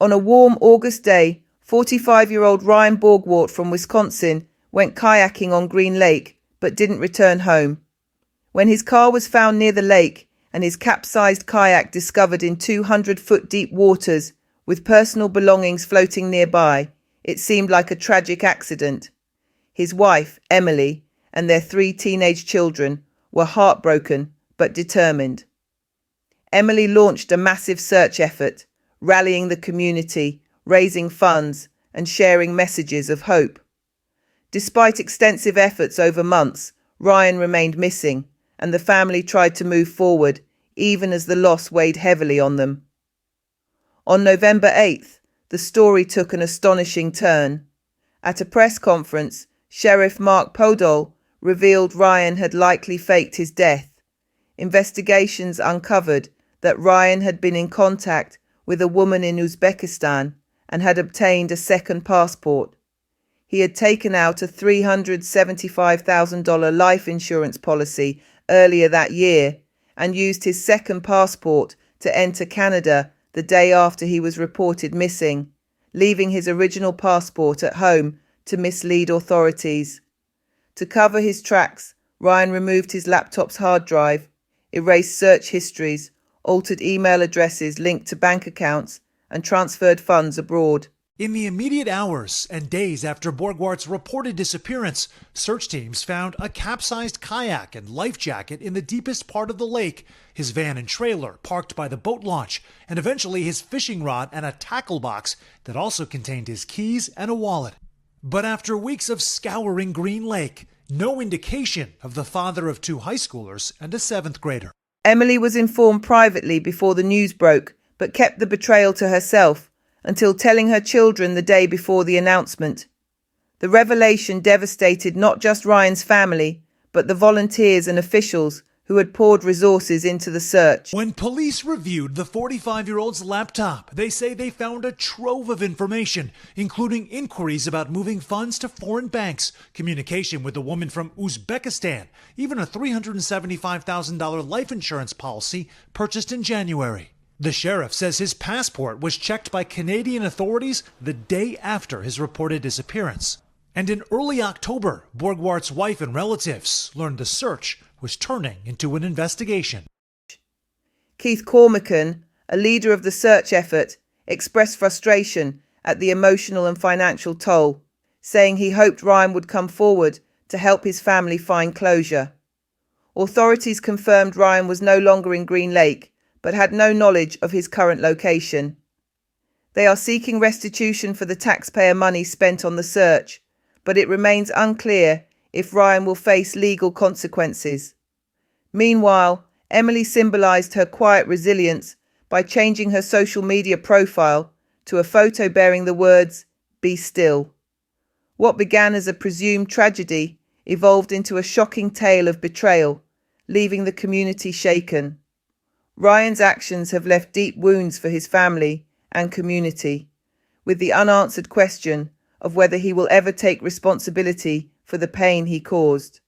On a warm August day, 45-year-old Ryan Borgwardt from Wisconsin went kayaking on Green Lake but didn't return home. When his car was found near the lake and his capsized kayak discovered in 200-foot deep waters with personal belongings floating nearby, it seemed like a tragic accident. His wife, Emily, and their 3 teenage children were heartbroken but determined. Emily launched a massive search effort, rallying the community, raising funds, and sharing messages of hope. Despite extensive efforts over months, Ryan remained missing, and the family tried to move forward, even as the loss weighed heavily on them. On November 8th, the story took an astonishing turn. At a press conference, Sheriff Mark Podol revealed Ryan had likely faked his death. Investigations uncovered that Ryan had been in contact with a woman in Uzbekistan and had obtained a second passport. He had taken out a $375,000 life insurance policy earlier that year and used his second passport to enter Canada the day after he was reported missing, leaving his original passport at home to mislead authorities. To cover his tracks, Ryan removed his laptop's hard drive, erased search histories, altered email addresses linked to bank accounts, and transferred funds abroad. In the immediate hours and days after Borgwardt's reported disappearance, search teams found a capsized kayak and life jacket in the deepest part of the lake, his van and trailer parked by the boat launch, and eventually his fishing rod and a tackle box that also contained his keys and a wallet. But after weeks of scouring Green Lake, no indication of the father of 2 high schoolers and a 7th grader. Emily was informed privately before the news broke, but kept the betrayal to herself until telling her children the day before the announcement. The revelation devastated not just Ryan's family, but the volunteers and officials who had poured resources into the search. When police reviewed the 45-year-old's laptop, they say they found a trove of information, including inquiries about moving funds to foreign banks, communication with a woman from Uzbekistan, even a $375,000 life insurance policy purchased in January. The sheriff says his passport was checked by Canadian authorities the day after his reported disappearance. And in early October, Borgwardt's wife and relatives learned the search was turning into an investigation. Keith Cormican, a leader of the search effort, expressed frustration at the emotional and financial toll, saying he hoped Ryan would come forward to help his family find closure. Authorities confirmed Ryan was no longer in Green Lake, but had no knowledge of his current location. They are seeking restitution for the taxpayer money spent on the search, but it remains unclear if Ryan will face legal consequences. Meanwhile, Emily symbolized her quiet resilience by changing her social media profile to a photo bearing the words, "Be still." What began as a presumed tragedy evolved into a shocking tale of betrayal, leaving the community shaken. Ryan's actions have left deep wounds for his family and community, with the unanswered question of whether he will ever take responsibility for the pain he caused.